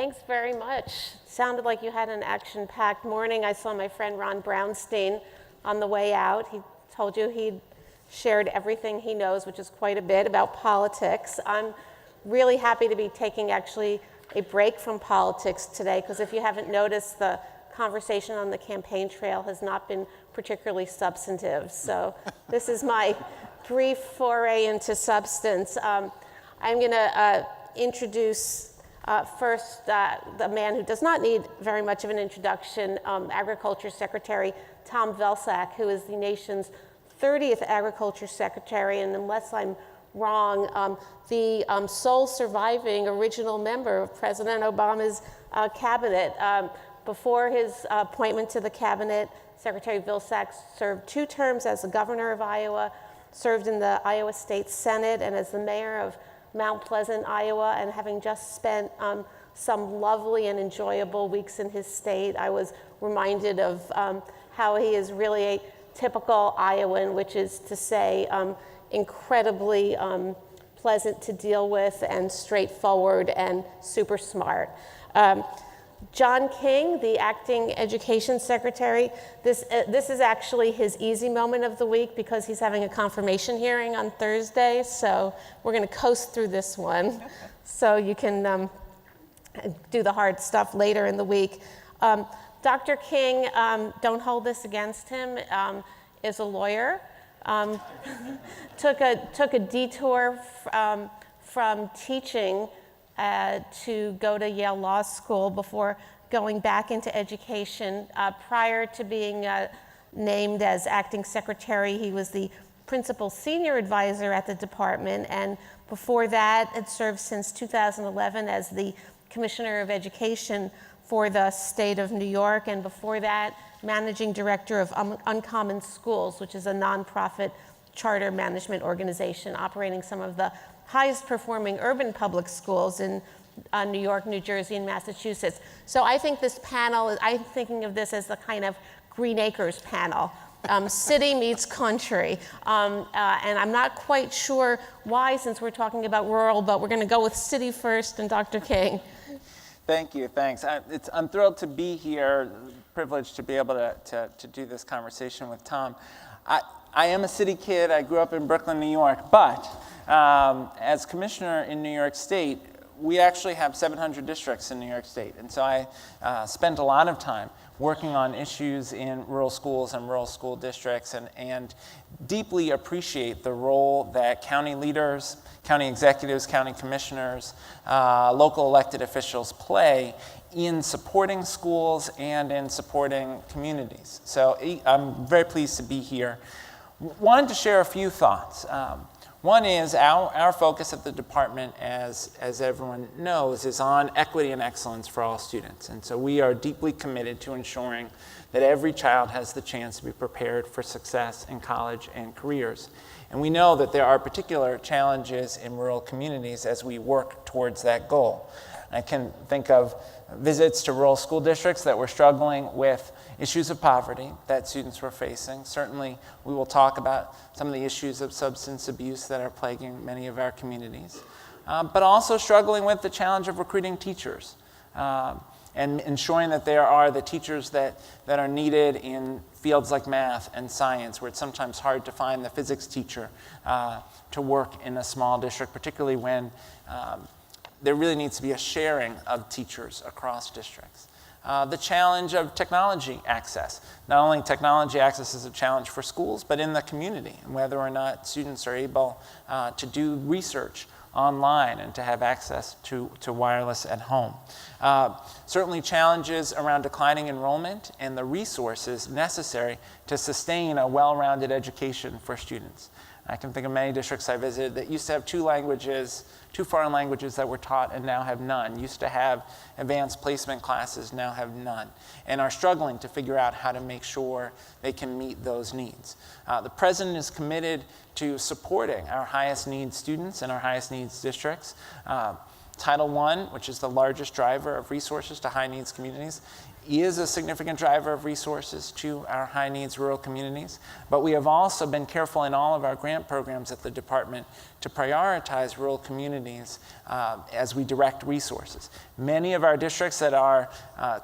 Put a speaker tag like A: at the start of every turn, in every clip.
A: Thanks very much. Sounded like you had an action-packed morning. I saw my friend Ron Brownstein on the way out. He told you he'd shared everything he knows, which is quite a bit, about politics. I'm really happy to be taking actually a break from politics today, because if you haven't noticed, the conversation on the campaign trail has not been particularly substantive. So this is my brief foray into substance. I'm going to introduce first the man who does not need very much of an introduction, Agriculture Secretary Tom Vilsack, who is the nation's 30th Agriculture Secretary, and unless I'm wrong, the sole surviving original member of President Obama's cabinet. Before his appointment to the cabinet, Secretary Vilsack served 2 terms as the governor of Iowa, served in the Iowa State Senate, and as the mayor of Mount Pleasant, Iowa. And having just spent some lovely and enjoyable weeks in his state, I was reminded of how he is really a typical Iowan, which is to say incredibly pleasant to deal with and straightforward and super smart. John King, the acting education secretary, this is actually his easy moment of the week because he's having a confirmation hearing on Thursday, so we're going to coast through this one so you can do the hard stuff later in the week. Dr. King, don't hold this against him, is a lawyer. Took a detour from teaching to go to Yale Law School before going back into education. Prior to being named as acting secretary, he was the principal senior advisor at the department, and before that had served since 2011 as the commissioner of education for the state of New York, and before that, managing director of Uncommon Schools, which is a nonprofit charter management organization operating some of the highest performing urban public schools in New York, New Jersey, and Massachusetts. So I think this panel, I'm thinking of this as the kind of Green Acres panel. City meets country. And I'm not quite sure why, since we're talking about rural, but we're going to go with city first, and Dr. King.
B: Thank you, thanks. I'm thrilled to be here, privileged to be able to do this conversation with Tom. I am a city kid. I grew up in Brooklyn, New York, but as commissioner in New York State, we actually have 700 districts in New York State. And so I spent a lot of time working on issues in rural schools and rural school districts, and deeply appreciate the role that county leaders, county executives, county commissioners, local elected officials play in supporting schools and in supporting communities. So I'm very pleased to be here. Wanted to share a few thoughts. One is our focus at the department, as everyone knows, is on equity and excellence for all students. And so we are deeply committed to ensuring that every child has the chance to be prepared for success in college and careers. And we know that there are particular challenges in rural communities as we work towards that goal. I can think of visits to rural school districts that were struggling with issues of poverty that students were facing. Certainly, we will talk about some of the issues of substance abuse that are plaguing many of our communities, but also struggling with the challenge of recruiting teachers and ensuring that there are the teachers that are needed in fields like math and science, where it's sometimes hard to find the physics teacher to work in a small district, particularly when there really needs to be a sharing of teachers across districts. The challenge of technology access. Not only technology access is a challenge for schools, but in the community, and whether or not students are able to do research online and to have access to wireless at home. Certainly challenges around declining enrollment and the resources necessary to sustain a well-rounded education for students. I can think of many districts I visited that used to have 2 foreign languages that were taught and now have none. Used to have advanced placement classes, now have none, and are struggling to figure out how to make sure they can meet those needs. The president is committed to supporting our highest needs students and our highest needs districts. Title I, which is the largest driver of resources to high needs communities, is a significant driver of resources to our high-needs rural communities, but we have also been careful in all of our grant programs at the department to prioritize rural communities as we direct resources. Many of our districts that are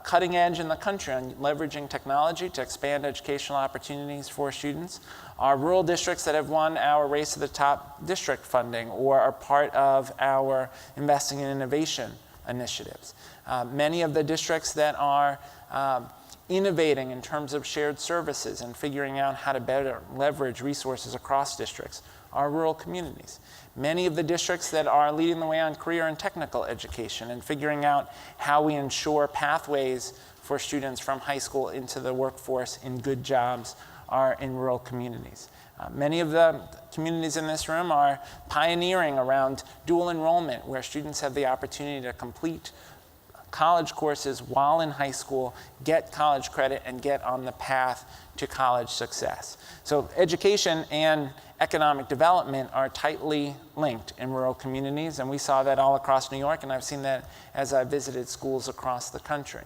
B: cutting edge in the country on leveraging technology to expand educational opportunities for students are rural districts that have won our Race to the Top district funding or are part of our Investing in Innovation initiatives. Many of the districts that are innovating in terms of shared services and figuring out how to better leverage resources across districts are rural communities. Many of the districts that are leading the way on career and technical education and figuring out how we ensure pathways for students from high school into the workforce in good jobs are in rural communities. Many of the communities in this room are pioneering around dual enrollment, where students have the opportunity to complete college courses while in high school, get college credit, and get on the path to college success. So education and economic development are tightly linked in rural communities, and we saw that all across New York, and I've seen that as I visited schools across the country.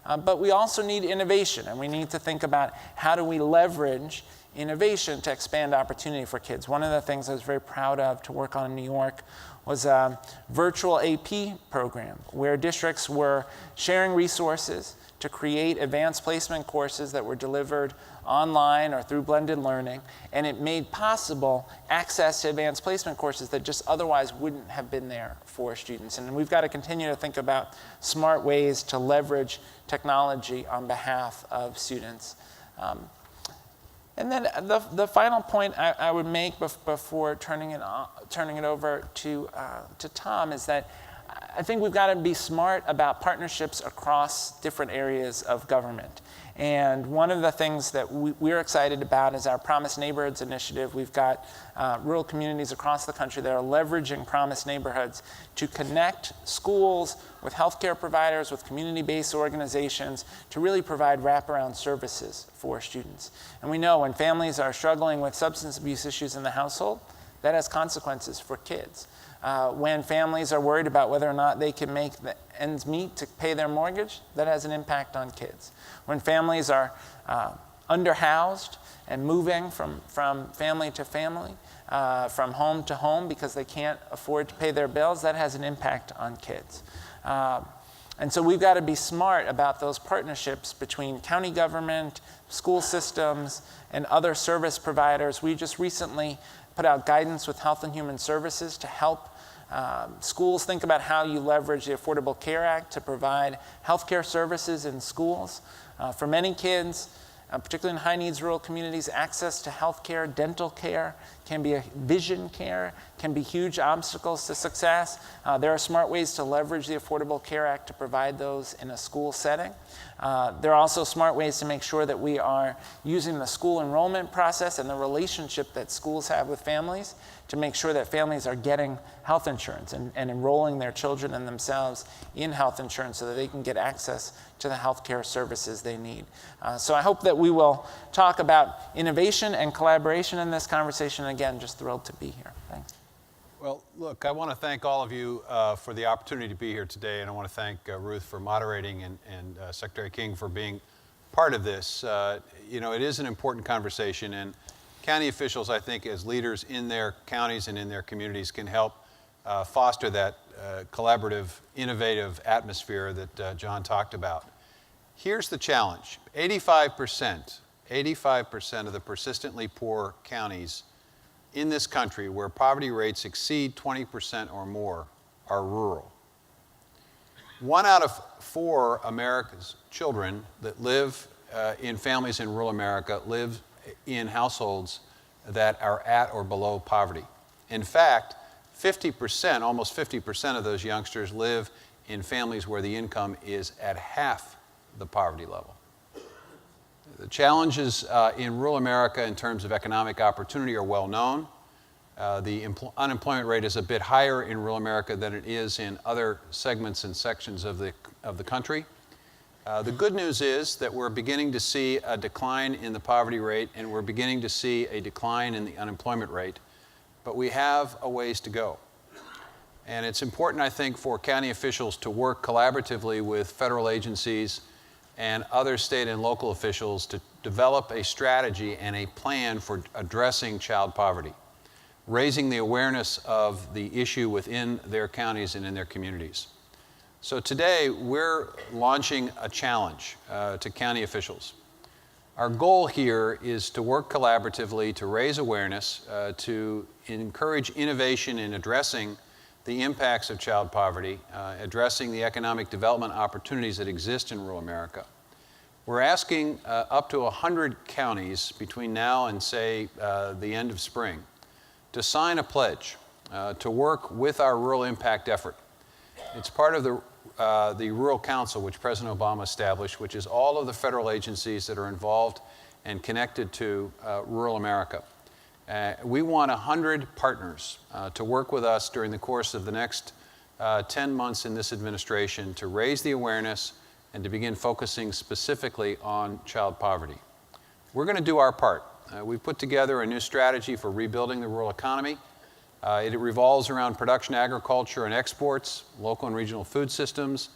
B: But we also need innovation, and we need to think about how do we leverage innovation to expand opportunity for kids. One of the things I was very proud of to work on in New York was a virtual AP program where districts were sharing resources to create advanced placement courses that were delivered online or through blended learning, and it made possible access to advanced placement courses that just otherwise wouldn't have been there for students. And we've got to continue to think about smart ways to leverage technology on behalf of students. And then the final point I would make before turning it over to Tom is that I think we've got to be smart about partnerships across different areas of government. And one of the things that we're excited about is our Promise Neighborhoods initiative. We've got rural communities across the country that are leveraging Promise Neighborhoods to connect schools with healthcare providers, with community-based organizations, to really provide wraparound services for students. And we know when families are struggling with substance abuse issues in the household, that has consequences for kids. When families are worried about whether or not they can make the ends meet to pay their mortgage, that has an impact on kids. When families are underhoused and moving from family to family, from home to home because they can't afford to pay their bills, that has an impact on kids. And so we've got to be smart about those partnerships between county government, school systems, and other service providers. We just recently put out guidance with Health and Human Services to help schools think about how you leverage the Affordable Care Act to provide healthcare services in schools. For many kids, particularly in high-needs rural communities, access to healthcare, dental care, vision care, can be huge obstacles to success. There are smart ways to leverage the Affordable Care Act to provide those in a school setting. There are also smart ways to make sure that we are using the school enrollment process and the relationship that schools have with families to make sure that families are getting health insurance and enrolling their children and themselves in health insurance so that they can get access to the healthcare services they need. So I hope that we will talk about innovation and collaboration in this conversation. Again, just thrilled to be here. Thanks.
C: Well, look, I want to thank all of you for the opportunity to be here today, and I want to thank Ruth for moderating and Secretary King for being part of this. It is an important conversation, and county officials, I think, as leaders in their counties and in their communities can help foster that collaborative, innovative atmosphere that John talked about. Here's the challenge. 85% of the persistently poor counties in this country where poverty rates exceed 20% or more are rural. 1 out of 4 America's children that live in families in rural America live in households that are at or below poverty. In fact, 50%, almost 50% of those youngsters live in families where the income is at half the poverty level. The challenges in rural America in terms of economic opportunity are well known. The unemployment rate is a bit higher in rural America than it is in other segments and sections of the country. The good news is that we're beginning to see a decline in the poverty rate, and we're beginning to see a decline in the unemployment rate, but we have a ways to go. And it's important, I think, for county officials to work collaboratively with federal agencies and other state and local officials to develop a strategy and a plan for addressing child poverty, raising the awareness of the issue within their counties and in their communities. So today, we're launching a challenge to county officials. Our goal here is to work collaboratively to raise awareness, to encourage innovation in addressing the impacts of child poverty, addressing the economic development opportunities that exist in rural America. We're asking up to 100 counties between now and, say, the end of spring to sign a pledge to work with our rural impact effort. It's part of the Rural Council, which President Obama established, which is all of the federal agencies that are involved and connected to rural America. We want 100 partners to work with us during the course of the next 10 months in this administration to raise the awareness and to begin focusing specifically on child poverty. We're going to do our part. We've put together a new strategy for rebuilding the rural economy. It revolves around production agriculture and exports, local and regional food systems,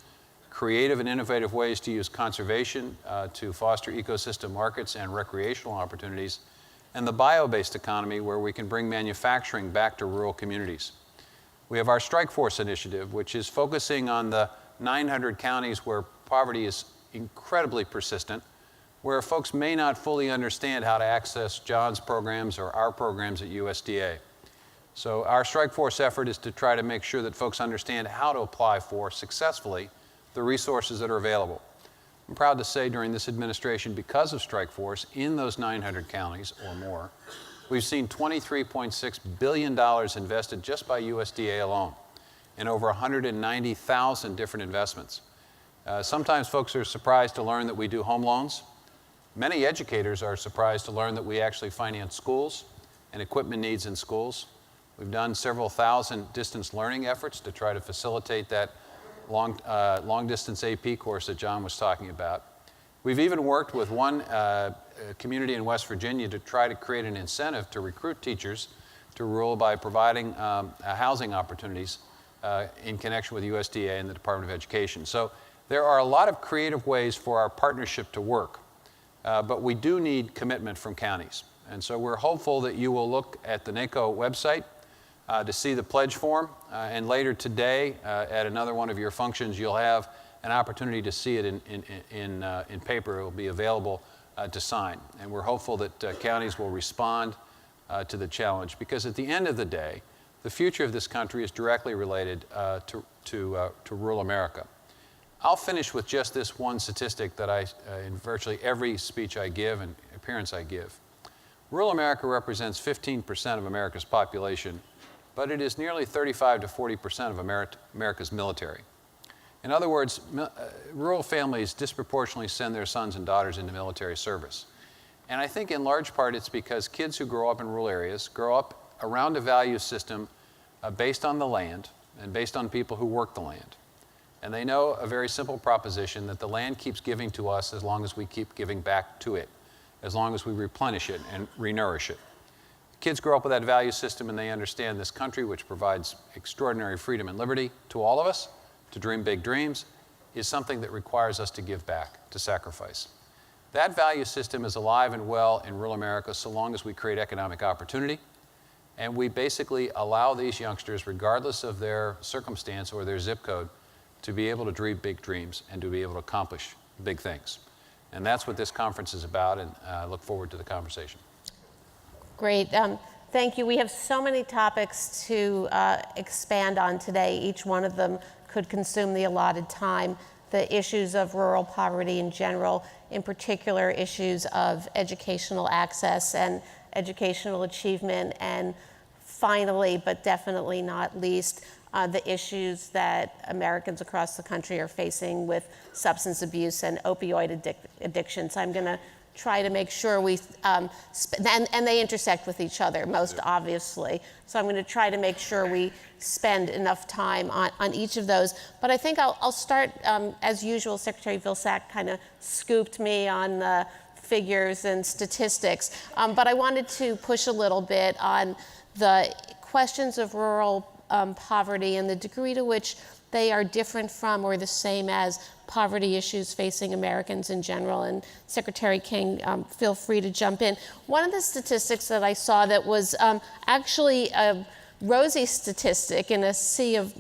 C: creative and innovative ways to use conservation to foster ecosystem markets and recreational opportunities, and the bio-based economy where we can bring manufacturing back to rural communities. We have our Strike Force initiative, which is focusing on the 900 counties where poverty is incredibly persistent, where folks may not fully understand how to access John's programs or our programs at USDA. So our Strike Force effort is to try to make sure that folks understand how to apply for successfully the resources that are available. I'm proud to say during this administration, because of Strike Force, in those 900 counties or more, we've seen $23.6 billion invested just by USDA alone in over 190,000 different investments. Sometimes folks are surprised to learn that we do home loans. Many educators are surprised to learn that we actually finance schools and equipment needs in schools. We've done several thousand distance learning efforts to try to facilitate that long-distance AP course that John was talking about. We've even worked with one community in West Virginia to try to create an incentive to recruit teachers to rural by providing housing opportunities in connection with USDA and the Department of Education. So there are a lot of creative ways for our partnership to work, but we do need commitment from counties. And so we're hopeful that you will look at the NACo website to see the pledge form, and later today at another one of your functions you'll have an opportunity to see it in paper. It will be available to sign, and we're hopeful that counties will respond to the challenge, because at the end of the day the future of this country is directly related to rural America. I'll finish with just this one statistic that in virtually every speech I give and appearance I give. Rural America represents 15% of America's population, but it is nearly 35 to 40% of America's military. In other words, rural families disproportionately send their sons and daughters into military service. And I think in large part it's because kids who grow up in rural areas grow up around a value system based on the land and based on people who work the land. And they know a very simple proposition that the land keeps giving to us as long as we keep giving back to it, as long as we replenish it and renourish it. Kids grow up with that value system and they understand this country, which provides extraordinary freedom and liberty to all of us to dream big dreams, is something that requires us to give back, to sacrifice. That value system is alive and well in rural America so long as we create economic opportunity, and we basically allow these youngsters, regardless of their circumstance or their zip code, to be able to dream big dreams and to be able to accomplish big things. And that's what this conference is about, and I look forward to the conversation.
A: Great. Thank you. We have so many topics to expand on today. Each one of them could consume the allotted time. The issues of rural poverty in general, in particular issues of educational access and educational achievement, and finally, but definitely not least, the issues that Americans across the country are facing with substance abuse and opioid addiction. So I'm going to try to make sure we, and they intersect with each other most obviously. So I'm going to try to make sure we spend enough time on each of those. But I think I'll start, as usual, Secretary Vilsack kind of scooped me on the figures and statistics. But I wanted to push a little bit on the questions of rural poverty and the degree to which they are different from or the same as poverty issues facing Americans in general. And Secretary King, feel free to jump in. One of the statistics that I saw that was actually a rosy statistic in a sea of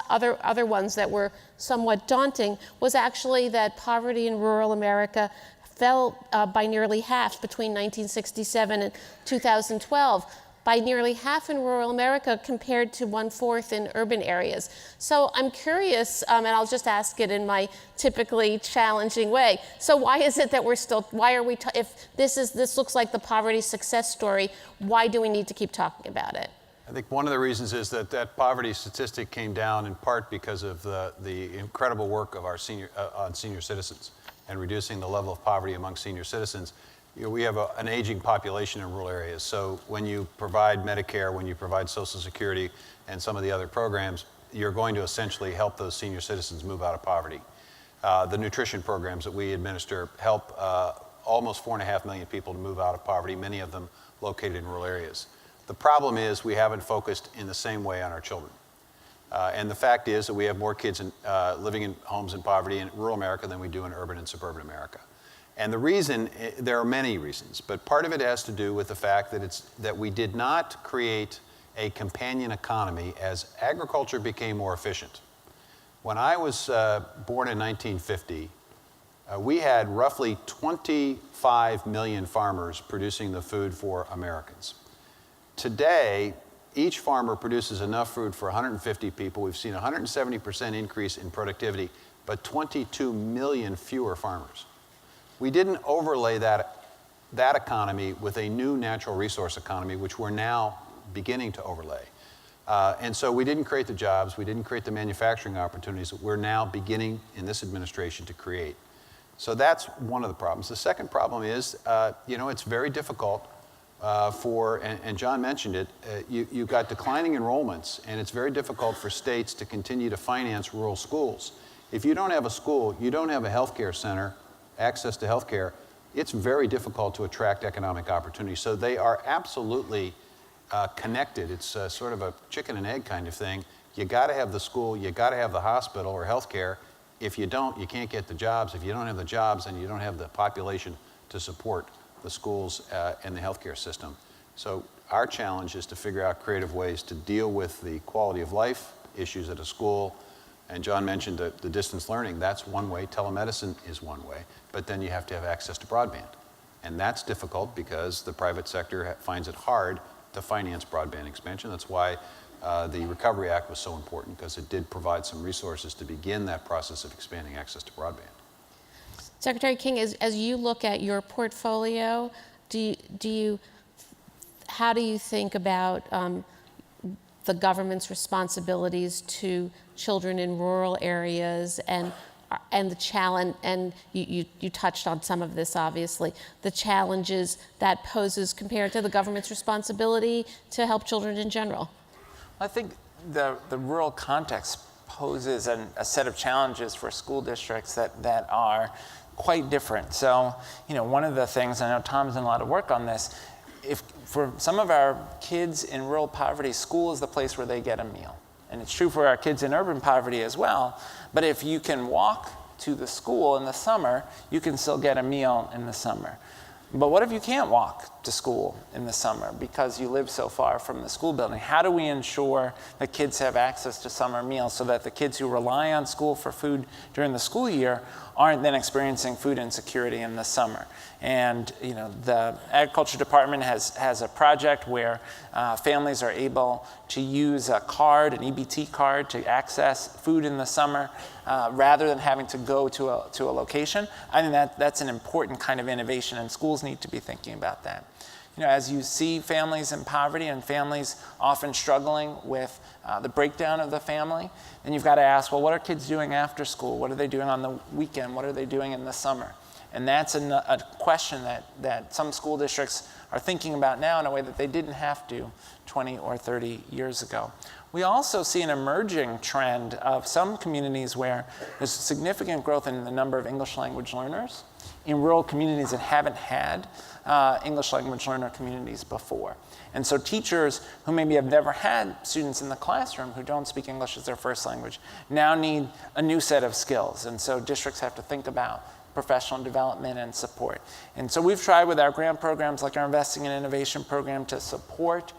A: other ones that were somewhat daunting was actually that poverty in rural America fell by nearly half between 1967 and 2012. By nearly half in rural America compared to 1/4 in urban areas. So I'm curious, and I'll just ask it in my typically challenging way. So why is it that if this looks like the poverty success story, why do we need to keep talking about it?
C: I think one of the reasons is that poverty statistic came down in part because of the incredible work of our on senior citizens and reducing the level of poverty among senior citizens. We have an aging population in rural areas, so when you provide Medicare, when you provide Social Security and some of the other programs, you're going to essentially help those senior citizens move out of poverty. The nutrition programs that we administer help almost 4.5 million people to move out of poverty, many of them located in rural areas. The problem is we haven't focused in the same way on our children. And the fact is that we have more kids living in homes in poverty in rural America than we do in urban and suburban America. And the reason, there are many reasons, but part of it has to do with the fact that we did not create a companion economy as agriculture became more efficient. When I was born in 1950, we had roughly 25 million farmers producing the food for Americans. Today, each farmer produces enough food for 150 people. We've seen a 170% increase in productivity, but 22 million fewer farmers. We didn't overlay that economy with a new natural resource economy, which we're now beginning to overlay. And so we didn't create the jobs, we didn't create the manufacturing opportunities that we're now beginning in this administration to create. So that's one of the problems. The second problem is, it's very difficult and John mentioned it, you've got declining enrollments, and it's very difficult for states to continue to finance rural schools. If you don't have a school, you don't have a healthcare center, access to healthcare, it's very difficult to attract economic opportunity. So they are absolutely connected. It's sort of a chicken and egg kind of thing. You got to have the school, you got to have the hospital or healthcare. If you don't, you can't get the jobs. If you don't have the jobs, then you don't have the population to support the schools and the healthcare system. So our challenge is to figure out creative ways to deal with the quality of life issues at a school. And John mentioned the distance learning. That's one way. Telemedicine is one way. But then you have to have access to broadband. And that's difficult because the private sector finds it hard to finance broadband expansion. That's why the Recovery Act was so important, because it did provide some resources to begin that process of expanding access to broadband.
A: Secretary King, as you look at your portfolio, how do you think about the government's responsibilities to children in rural areas and the challenge, and you touched on some of this obviously, the challenges that poses compared to the government's responsibility to help children in general?
B: I think the rural context poses a set of challenges for school districts that are quite different. So, one of the things, I know Tom's done a lot of work on this, if for some of our kids in rural poverty, school is the place where they get a meal. And it's true for our kids in urban poverty as well. But if you can walk to the school in the summer, you can still get a meal in the summer. But what if you can't walk to school in the summer because you live so far from the school building? How do we ensure that kids have access to summer meals so that the kids who rely on school for food during the school year aren't then experiencing food insecurity in the summer? And the Agriculture Department has a project where families are able to use a card, an EBT card, to access food in the summer rather than having to go to a location. I think that's an important kind of innovation, and schools need to be thinking about that. As you see families in poverty and families often struggling with the breakdown of the family, then you've got to ask, well, what are kids doing after school? What are they doing on the weekend? What are they doing in the summer? And that's a question that some school districts are thinking about now in a way that they didn't have to 20 or 30 years ago. We also see an emerging trend of some communities where there's significant growth in the number of English language learners in rural communities that haven't had English language learner communities before. And so teachers who maybe have never had students in the classroom who don't speak English as their first language now need a new set of skills. And so districts have to think about professional development and support. And so we've tried with our grant programs, like our Investing in Innovation program, to support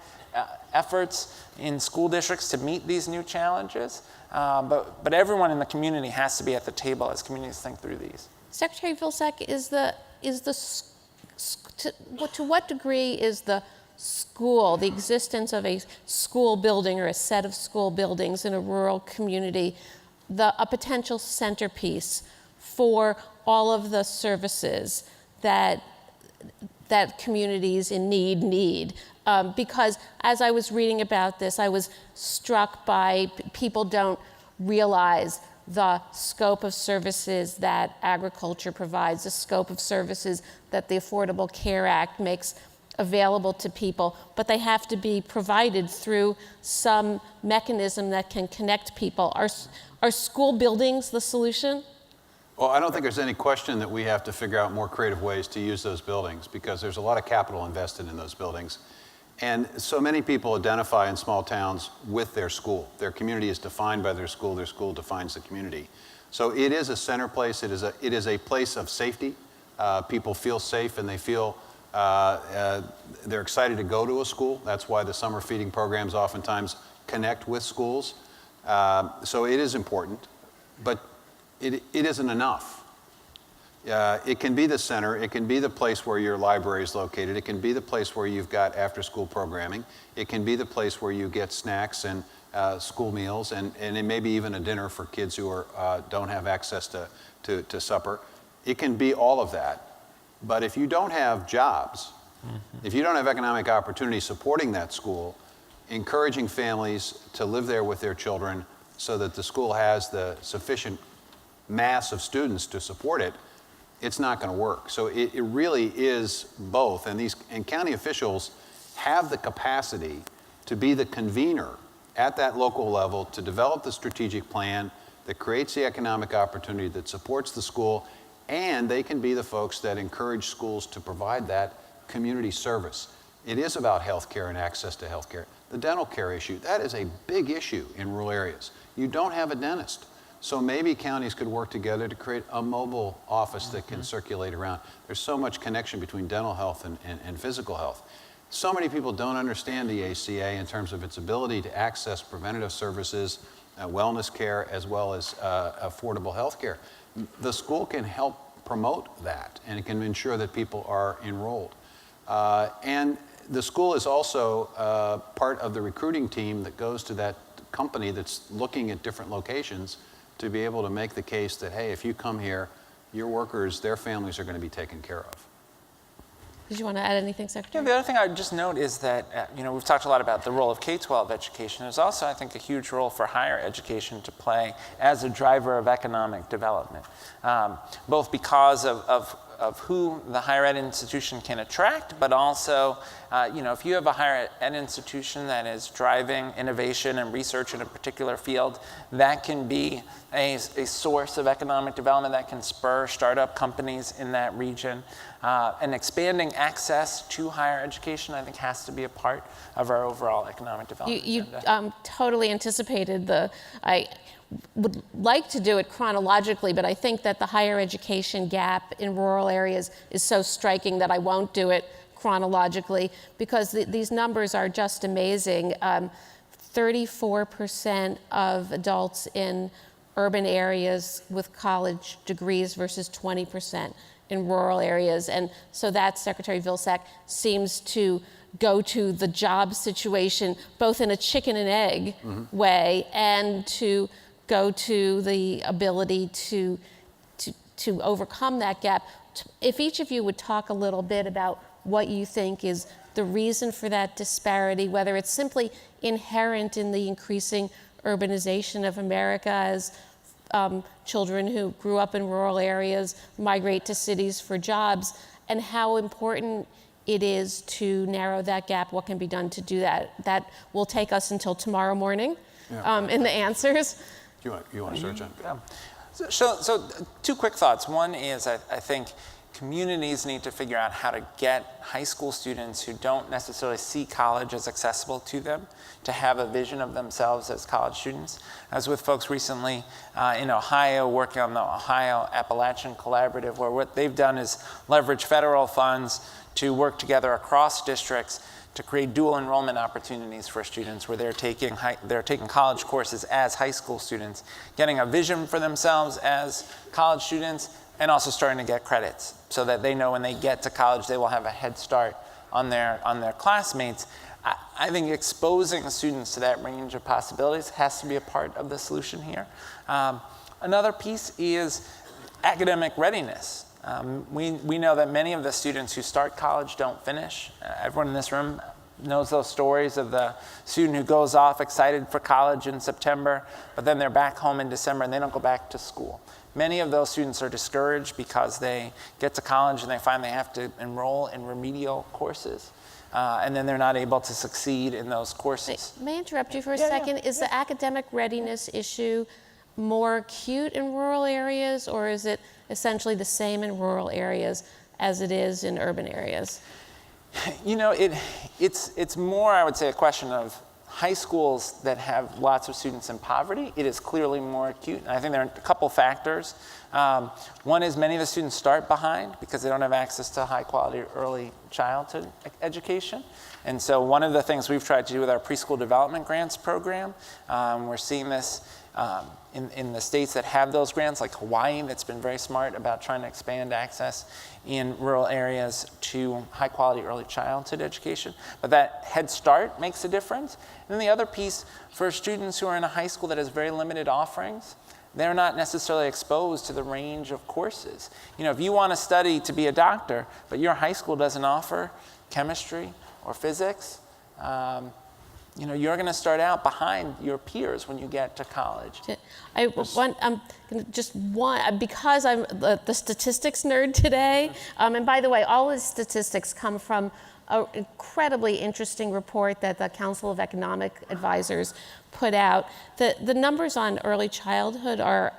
B: efforts in school districts to meet these new challenges. But everyone in the community has to be at the table as communities think through these.
A: Secretary Vilsack, to what degree is the school, the existence of a school building or a set of school buildings in a rural community, a potential centerpiece for all of the services that communities in need? Because as I was reading about this, I was struck by people don't realize the scope of services that agriculture provides, the scope of services that the Affordable Care Act makes available to people, but they have to be provided through some mechanism that can connect people. Are school buildings the solution?
C: Well, I don't think there's any question that we have to figure out more creative ways to use those buildings, because there's a lot of capital invested in those buildings. And so many people identify in small towns with their school. Their community is defined by their school defines the community. So it is a center place, it is a place of safety. People feel safe and they feel they're excited to go to a school. That's why the summer feeding programs oftentimes connect with schools. So it is important, but it isn't enough. It can be the center, it can be the place where your library is located, it can be the place where you've got after-school programming, it can be the place where you get snacks and school meals, and it may be even a dinner for kids who don't have access to supper. It can be all of that. But if you don't have jobs, if you don't have economic opportunity supporting that school, encouraging families to live there with their children so that the school has the sufficient mass of students to support it, it's not going to work. So it really is both. And county officials have the capacity to be the convener at that local level to develop the strategic plan that creates the economic opportunity that supports the school, and they can be the folks that encourage schools to provide that community service. It is about health care and access to health care. The dental care issue, that is a big issue in rural areas. You don't have a dentist. So maybe counties could work together to create a mobile office that can circulate around. There's so much connection between dental health and physical health. So many people don't understand the ACA in terms of its ability to access preventative services, wellness care, as well as affordable health care. The school can help promote that, and it can ensure that people are enrolled. And the school is also part of the recruiting team that goes to that company that's looking at different locations to be able to make the case that, hey, if you come here, your workers, their families are going to be taken care of.
A: Did you want to add anything, Secretary?
B: Yeah, the other thing I would just note is that, we've talked a lot about the role of K-12 education. There's also, I think, a huge role for higher education to play as a driver of economic development, both because of who the higher ed institution can attract, but also, if you have a higher ed institution that is driving innovation and research in a particular field, that can be a source of economic development that can spur startup companies in that region. And expanding access to higher education, I think, has to be a part of our overall economic development agenda.
A: You totally anticipated I would like to do it chronologically, but I think that the higher education gap in rural areas is so striking that I won't do it chronologically, because these numbers are just amazing. 34% of adults in urban areas with college degrees versus 20% in rural areas. And so that, Secretary Vilsack, seems to go to the job situation both in a chicken and egg way, and to go to the ability to overcome that gap. If each of you would talk a little bit about what you think is the reason for that disparity, whether it's simply inherent in the increasing urbanization of America as children who grew up in rural areas migrate to cities for jobs, and how important it is to narrow that gap, what can be done to do that. That will take us until tomorrow morning in the answers.
C: You want to start, John?
B: Yeah. So two quick thoughts. One is, I think, communities need to figure out how to get high school students who don't necessarily see college as accessible to them to have a vision of themselves as college students. I was with folks recently in Ohio working on the Ohio Appalachian Collaborative, where what they've done is leverage federal funds to work together across districts to create dual enrollment opportunities for students where they're taking college courses as high school students, getting a vision for themselves as college students, and also starting to get credits so that they know when they get to college they will have a head start on their classmates. I think exposing students to that range of possibilities has to be a part of the solution here. Another piece is academic readiness. We know that many of the students who start college don't finish. Everyone in this room knows those stories of the student who goes off excited for college in September, but then they're back home in December and they don't go back to school. Many of those students are discouraged because they get to college and they find they have to enroll in remedial courses, and then they're not able to succeed in those courses.
A: May I interrupt you for a second? Is the academic readiness issue more acute in rural areas, or is it essentially the same in rural areas as it is in urban areas?
B: You know, it's more, I would say, a question of high schools that have lots of students in poverty. It is clearly more acute. And I think there are a couple factors. One is many of the students start behind because they don't have access to high quality early childhood education. And so one of the things we've tried to do with our preschool development grants program, we're seeing this in the states that have those grants, like Hawaii, that's been very smart about trying to expand access in rural areas to high quality early childhood education. But that head start makes a difference. And then the other piece, for students who are in a high school that has very limited offerings, they're not necessarily exposed to the range of courses. You know, if you want to study to be a doctor, but your high school doesn't offer chemistry or physics, you know, you're going to start out behind your peers when you get to college. Because I'm the statistics nerd today,
A: And by the way, all the statistics come from an incredibly interesting report that the Council of Economic Advisors put out. The numbers on early childhood are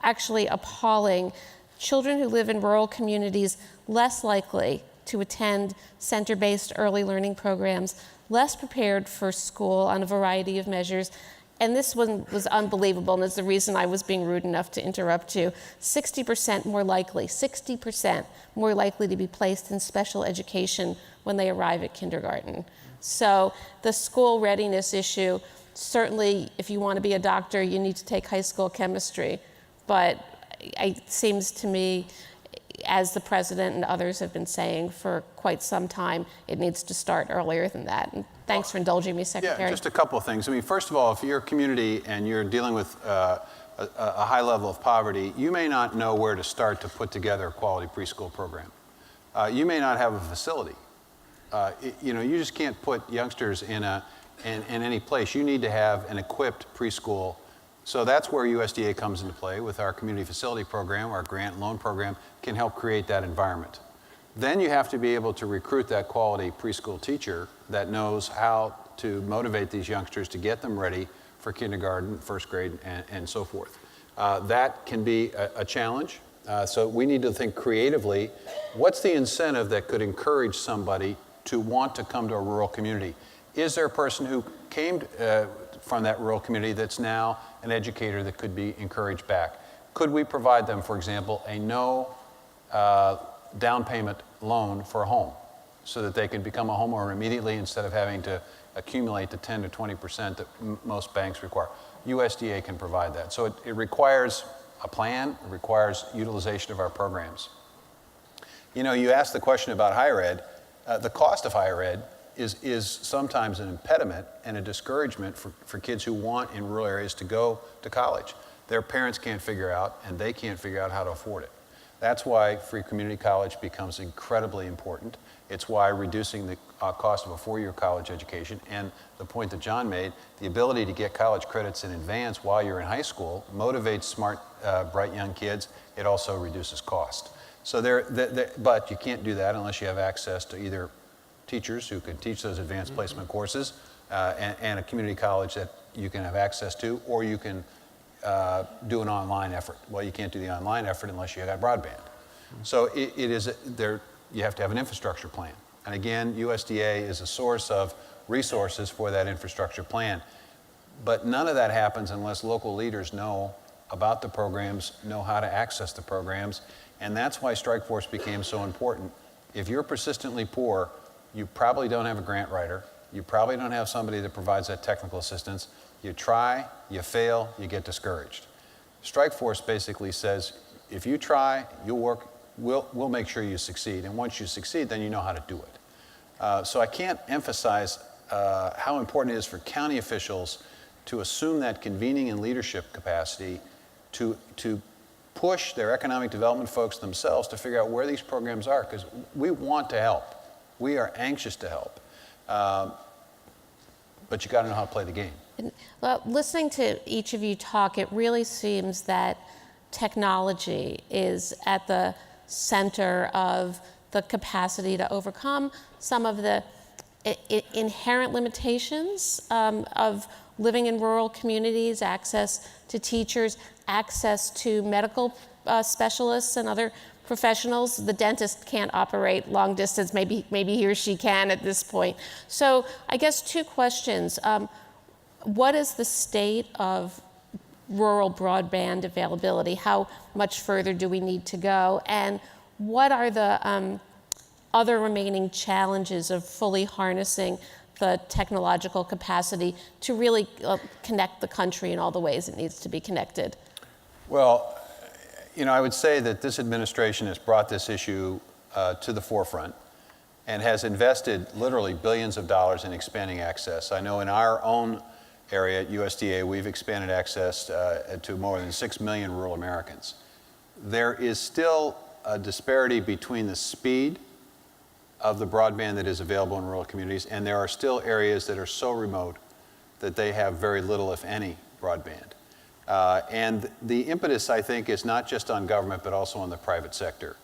A: actually appalling. Children who live in rural communities less likely to attend center-based early learning programs, less prepared for school on a variety of measures. And this one was unbelievable, and it's the reason I was being rude enough to interrupt you. 60% more likely to be placed in special education when they arrive at kindergarten. So the school readiness issue, certainly if you want to be a doctor, you need to take high school chemistry. But it seems to me, as the president and others have been saying for quite some time, it needs to start earlier than that. And thanks for indulging me, Secretary.
C: Yeah, just a couple of things. I mean, first of all, if you're a community and you're dealing with a high level of poverty, you may not know where to start to put together a quality preschool program. You may not have a facility. You know, you just can't put youngsters in any place. You need to have an equipped preschool. So that's where USDA comes into play with our community facility program. Our grant and loan program can help create that environment. Then you have to be able to recruit that quality preschool teacher that knows how to motivate these youngsters to get them ready for kindergarten, first grade, and so forth. That can be a challenge. So we need to think creatively, what's the incentive that could encourage somebody to want to come to a rural community? Is there a person who came from that rural community that's now an educator that could be encouraged back? Could we provide them, for example, a no down payment loan for a home so that they can become a homeowner immediately instead of having to accumulate the 10 to 20% that most banks require? USDA can provide that. So it requires a plan, it requires utilization of our programs. You know, you asked the question about higher ed. The cost of higher ed is sometimes an impediment and a discouragement for kids who want in rural areas to go to college. Their parents can't figure out, and they can't figure out how to afford it. That's why free community college becomes incredibly important. It's why reducing the cost of a four-year college education, and the point that John made, the ability to get college credits in advance while you're in high school motivates smart, bright young kids. It also reduces cost. So but you can't do that unless you have access to either teachers who can teach those advanced placement courses and a community college that you can have access to, or you can do an online effort. Well, you can't do the online effort unless you got broadband. So it is there. You have to have an infrastructure plan, and again, USDA is a source of resources for that infrastructure plan. But none of that happens unless local leaders know about the programs, know how to access the programs, and that's why Strike Force became so important. If you're persistently poor, you probably don't have a grant writer. You probably don't have somebody that provides that technical assistance. You try, you fail, you get discouraged. Strike Force basically says, if you try, you'll work, we'll make sure you succeed. And once you succeed, then you know how to do it. So I can't emphasize how important it is for county officials to assume that convening and leadership capacity to push their economic development folks themselves to figure out where these programs are, because we want to help. We are anxious to help. But you got to know how to play the game.
A: Well, listening to each of you talk, it really seems that technology is at the center of the capacity to overcome some of the inherent limitations of living in rural communities, access to teachers, access to medical specialists and other professionals. The dentist can't operate long distance, maybe he or she can at this point. So I guess two questions. What is the state of rural broadband availability? How much further do we need to go? And what are the other remaining challenges of fully harnessing the technological capacity to really connect the country in all the ways it needs to be connected?
C: Well, I would say that this administration has brought this issue to the forefront and has invested literally billions of dollars in expanding access. I know in our own area at USDA, we've expanded access to more than 6 million rural Americans. There is still a disparity between the speed of the broadband that is available in rural communities, and there are still areas that are so remote that they have very little, if any, broadband. And the impetus, I think, is not just on government, but also on the private sector.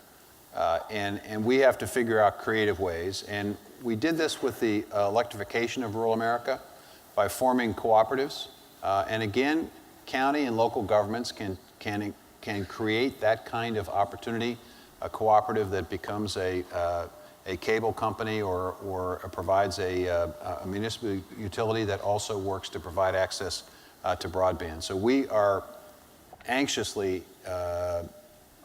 C: And we have to figure out creative ways. And we did this with the electrification of rural America by forming cooperatives. And again, county and local governments can create that kind of opportunity, a cooperative that becomes a cable company or provides a municipal utility that also works to provide access to broadband. So we are anxiously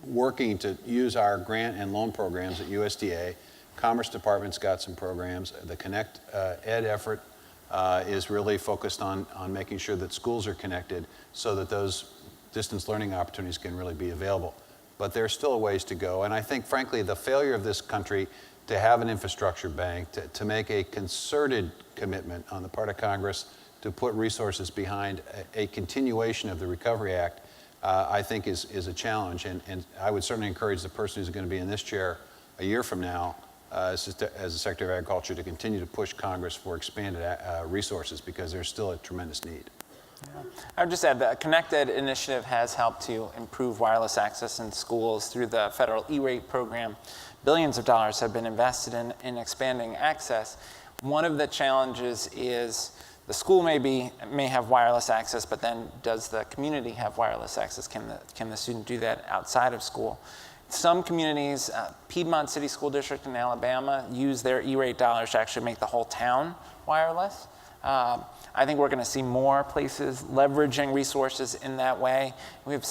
C: working to use our grant and loan programs at USDA. Commerce Department's got some programs. The Connect Ed effort is really focused on making sure that schools are connected so that those distance learning opportunities can really be available. But there's still a ways to go. And I think, frankly, the failure of this country to have an infrastructure bank, to make a concerted commitment on the part of Congress to put resources behind a continuation of the Recovery Act, I think is a challenge. And I would certainly encourage the person who's going to be in this chair a year from now as the Secretary of Agriculture to continue to push Congress for expanded resources, because there's still a tremendous need.
B: Yeah. I would just add that Connect Ed initiative has helped to improve wireless access in schools through the federal E-rate program. Billions of dollars have been invested in expanding access. One of the challenges is the school may have wireless access, but then does the community have wireless access? Can the student do that outside of school? Some communities, Piedmont City School District in Alabama, use their E-rate dollars to actually make the whole town wireless. I think we're going to see more places leveraging resources in that way. We have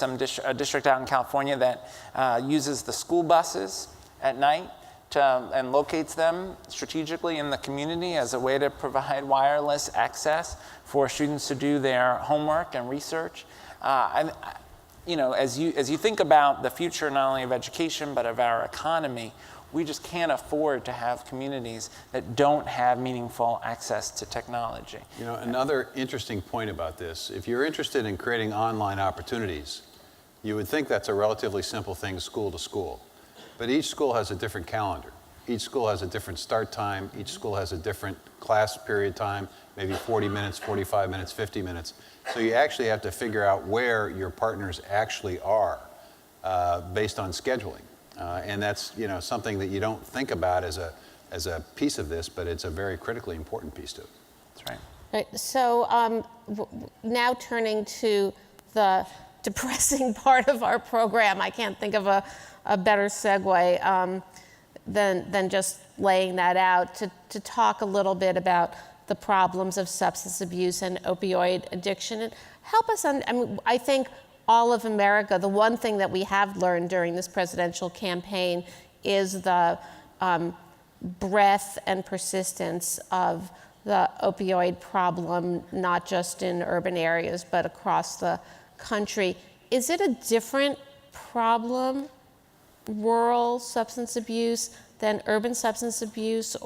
B: a district out in California that uses the school buses at night and locates them strategically in the community as a way to provide wireless access for students to do their homework and research. As you think about the future not only of education but of our economy, we just can't afford to have communities that don't have meaningful access to technology.
C: Another interesting point about this, if you're interested in creating online opportunities, you would think that's a relatively simple thing, school to school. But each school has a different calendar. Each school has a different start time. Each school has a different class period time, maybe 40 minutes, 45 minutes, 50 minutes. So you actually have to figure out where your partners actually are based on scheduling. And that's something that you don't think about as a piece of this, but it's a very critically important piece to it.
B: That's right.
A: Right. So now turning to the depressing part of our program. I can't think of a better segue than just laying that out to talk a little bit about the problems of substance abuse and opioid addiction. And help us, I think all of America, the one thing that we have learned during this presidential campaign is the breadth and persistence of the opioid problem, not just in urban areas, but across the country. Is it a different problem, rural substance abuse, than urban substance abuse,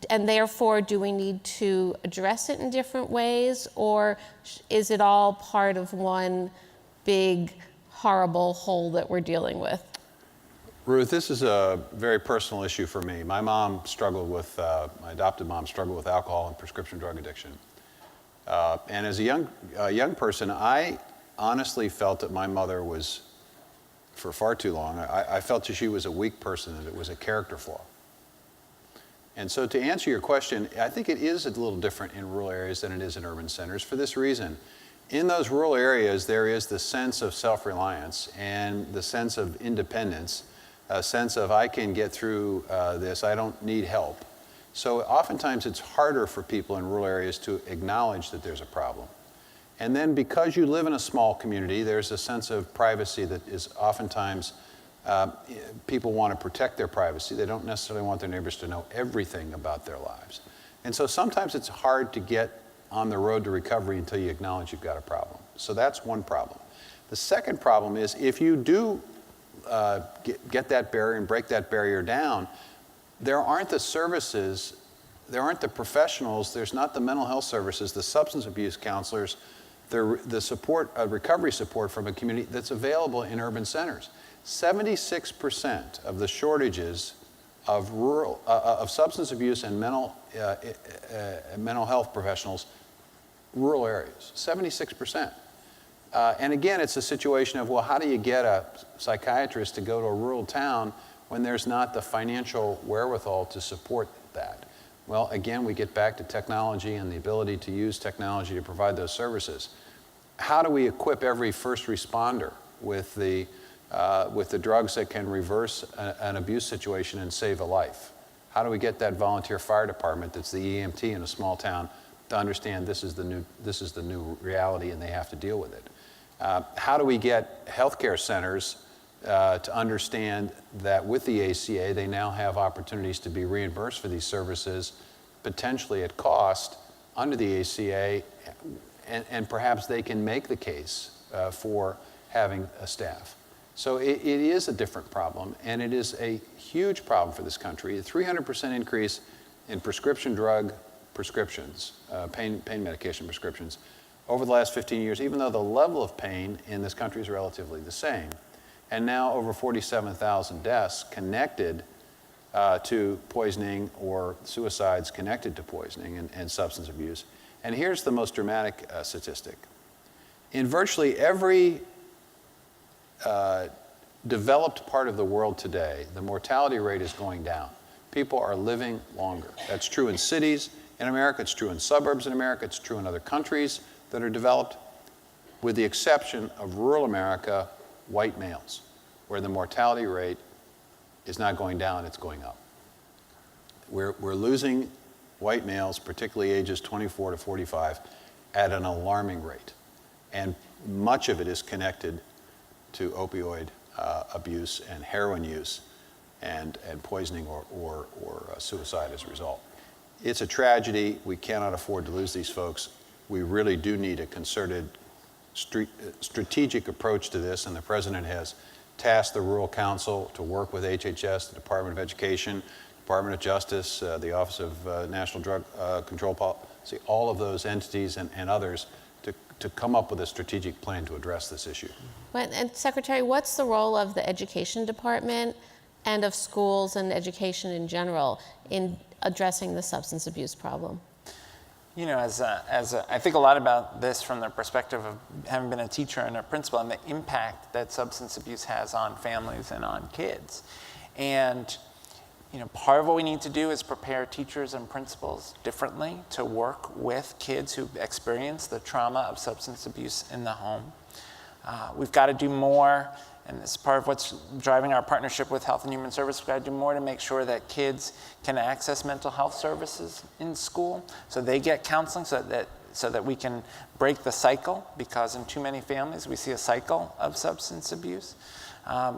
A: and therefore do we need to address it in different ways, or is it all part of one big, horrible hole that we're dealing with?
C: Ruth, this is a very personal issue for me. My mom struggled with, my adopted mom struggled with alcohol and prescription drug addiction. And as a young person, I honestly felt that my mother was, for far too long, I felt that she was a weak person, that it was a character flaw. And so to answer your question, I think it is a little different in rural areas than it is in urban centers for this reason. In those rural areas, there is the sense of self-reliance and the sense of independence, a sense of I can get through this, I don't need help. So oftentimes it's harder for people in rural areas to acknowledge that there's a problem. And then because you live in a small community, there's a sense of privacy that is oftentimes, people want to protect their privacy. They don't necessarily want their neighbors to know everything about their lives. And so sometimes it's hard to get on the road to recovery until you acknowledge you've got a problem. So that's one problem. The second problem is if you do get that barrier and break that barrier down, there aren't the services, there aren't the professionals, there's not the mental health services, the substance abuse counselors, the support, recovery support from a community that's available in urban centers. 76% of the shortages of of substance abuse and mental health professionals, rural areas, 76%. And again, it's a situation of, well, how do you get a psychiatrist to go to a rural town when there's not the financial wherewithal to support that? Well, again, we get back to technology and the ability to use technology to provide those services. How do we equip every first responder with the drugs that can reverse an abuse situation and save a life? How do we get that volunteer fire department that's the EMT in a small town to understand this is the new reality and they have to deal with it? How do we get healthcare centers to understand that with the ACA, they now have opportunities to be reimbursed for these services, potentially at cost under the ACA, and perhaps they can make the case for having a staff. So it is a different problem, and it is a huge problem for this country. A 300% increase in prescription drug prescriptions, pain medication prescriptions, over the last 15 years, even though the level of pain in this country is relatively the same. And now over 47,000 deaths connected to poisoning or suicides connected to poisoning and substance abuse. And here's the most dramatic statistic. In virtually every developed part of the world today, the mortality rate is going down. People are living longer. That's true in cities in America, it's true in suburbs in America, it's true in other countries that are developed, with the exception of rural America, white males, where the mortality rate is not going down, it's going up. We're losing white males, particularly ages 24 to 45, at an alarming rate. And much of it is connected to opioid abuse and heroin use and poisoning or suicide as a result. It's a tragedy. We cannot afford to lose these folks. We really do need a concerted strategic approach to this, and the President has tasked the Rural Council to work with HHS, the Department of Education, Department of Justice, the Office of National Drug Control Policy, all of those entities and others to come up with a strategic plan to address this issue.
A: And Secretary, what's the role of the Education Department and of schools and education in general in addressing the substance abuse problem?
B: You know, I think a lot about this from the perspective of having been a teacher and a principal and the impact that substance abuse has on families and on kids. And, you know, part of what we need to do is prepare teachers and principals differently to work with kids who experience the trauma of substance abuse in the home. We've got to do more, and this is part of what's driving our partnership with Health and Human Services. We've got to do more to make sure that kids can access mental health services in school, so they get counseling, so that we can break the cycle, because in too many families we see a cycle of substance abuse.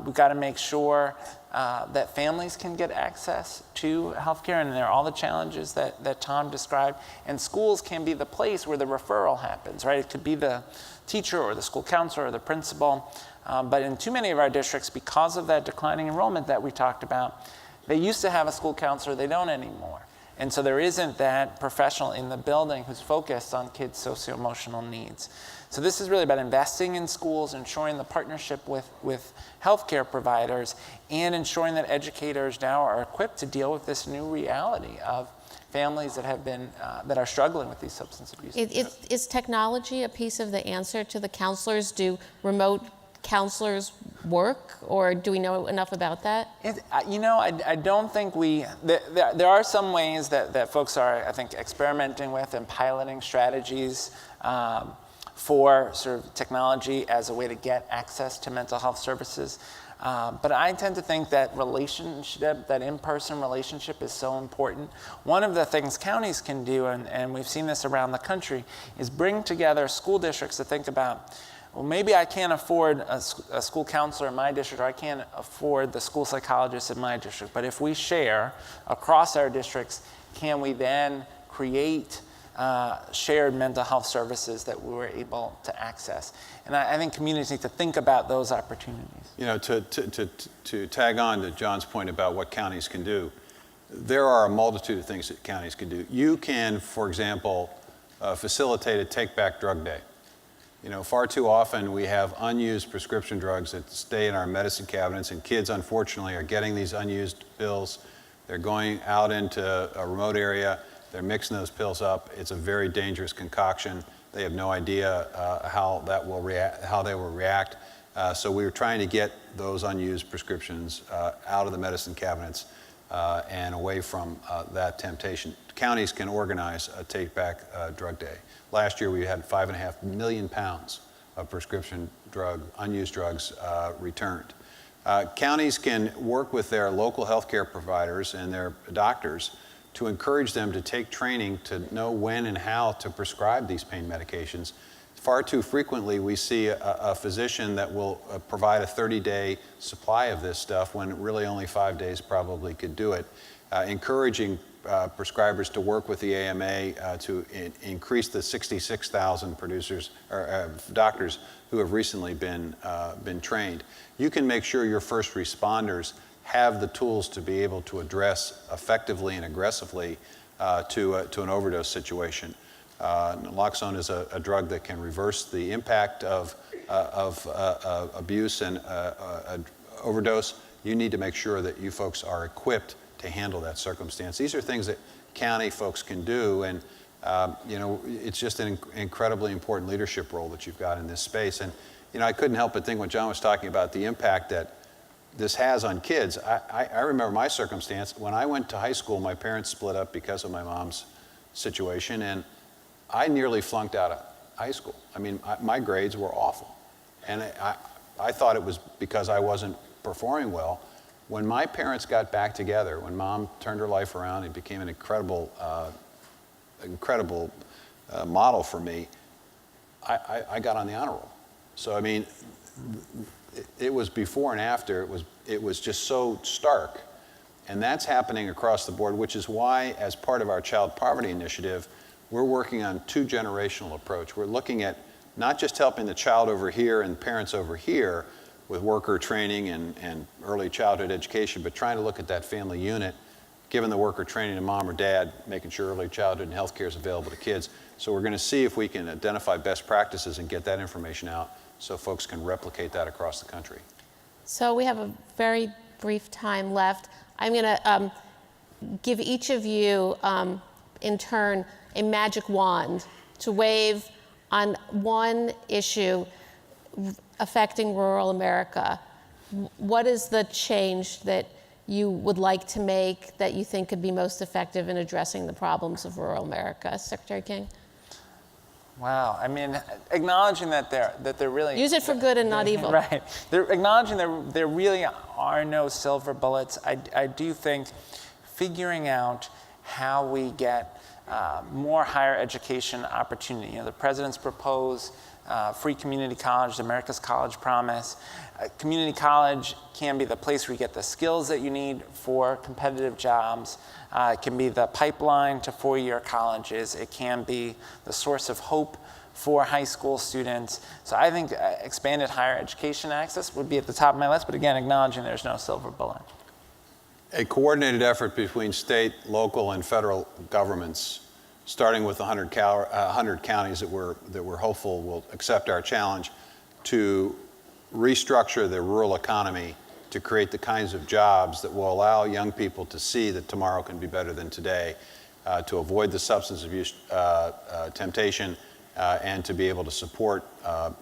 B: We've got to make sure that families can get access to healthcare, and there are all the challenges that Tom described. And schools can be the place where the referral happens, right? It could be the teacher or the school counselor or the principal. But in too many of our districts, because of that declining enrollment that we talked about, they used to have a school counselor, they don't anymore. And so there isn't that professional in the building who's focused on kids' socio-emotional needs. So this is really about investing in schools, ensuring the partnership with healthcare providers, and ensuring that educators now are equipped to deal with this new reality of families that have been that are struggling with these substance abuse.
A: Is technology a piece of the answer to the counselors? Do remote counselors work, or do we know enough about that?
B: I don't think there are some ways that folks are, I think, experimenting with and piloting strategies for sort of technology as a way to get access to mental health services. But I tend to think that that in-person relationship is so important. One of the things counties can do, and we've seen this around the country, is bring together school districts to think about, well, maybe I can't afford a school counselor in my district, or I can't afford the school psychologist in my district. But if we share across our districts, can we then create shared mental health services that we were able to access? And I think communities need to think about those opportunities.
C: You know, to tag on to John's point about what counties can do, there are a multitude of things that counties can do. You can, for example, facilitate a take-back drug day. You know, far too often we have unused prescription drugs that stay in our medicine cabinets, and kids, unfortunately, are getting these unused pills. They're going out into a remote area. They're mixing those pills up. It's a very dangerous concoction. They have no idea how they will react. So we were trying to get those unused prescriptions out of the medicine cabinets and away from that temptation. Counties can organize a take-back drug day. Last year we had 5.5 million pounds of prescription unused drugs returned. Counties can work with their local healthcare providers and their doctors to encourage them to take training to know when and how to prescribe these pain medications. Far too frequently we see a physician that will provide a 30-day supply of this stuff when really only 5 days probably could do it. Encouraging prescribers to work with the AMA to increase the 66,000 producers or doctors who have recently been trained. You can make sure your first responders have the tools to be able to address effectively and aggressively to an overdose situation. Naloxone is a drug that can reverse the impact of abuse and overdose. You need to make sure that you folks are equipped to handle that circumstance. These are things that county folks can do, and it's just an incredibly important leadership role that you've got in this space. And I couldn't help but think when John was talking about the impact that this has on kids. I remember my circumstance. When I went to high school, my parents split up because of my mom's situation, and I nearly flunked out of high school. I mean, my grades were awful. And I thought it was because I wasn't performing well. When my parents got back together, when Mom turned her life around and became an incredible model for me, I got on the honor roll. So, I mean, it was before and after. It was just so stark. And that's happening across the board, which is why, as part of our child poverty initiative, we're working on two-generational approach. We're looking at not just helping the child over here and parents over here with worker training and early childhood education, but trying to look at that family unit, giving the worker training to mom or dad, making sure early childhood and health care is available to kids. So we're going to see if we can identify best practices and get that information out so folks can replicate that across the country.
A: So we have a very brief time left. I'm going to give each of you, in turn, a magic wand to wave on one issue affecting rural America. What is the change that you would like to make that you think could be most effective in addressing the problems of rural America? Secretary King?
B: Wow. I mean, acknowledging that they're really
A: Use it for good and not evil.
B: Right. They're acknowledging there really are no silver bullets. I do think figuring out how we get more higher education opportunity. You know, the president's proposed free community college, America's College Promise. Community college can be the place where you get the skills that you need for competitive jobs. It can be the pipeline to four-year colleges. It can be the source of hope for high school students. So I think expanded higher education access would be at the top of my list, but again, acknowledging there's no silver bullet.
C: A coordinated effort between state, local, and federal governments, starting with 100 counties that we're hopeful will accept our challenge, to restructure the rural economy to create the kinds of jobs that will allow young people to see that tomorrow can be better than today, to avoid the substance abuse temptation, and to be able to support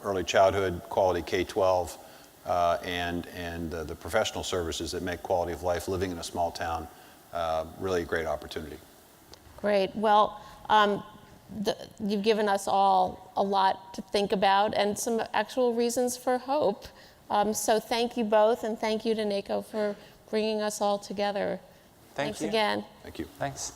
C: early childhood, quality K-12, and the professional services that make quality of life living in a small town really a great opportunity.
A: Great. Well, you've given us all a lot to think about and some actual reasons for hope. So thank you both, and thank you to NACo for bringing us all together.
B: Thanks
A: again.
C: Thank you.
B: Thanks.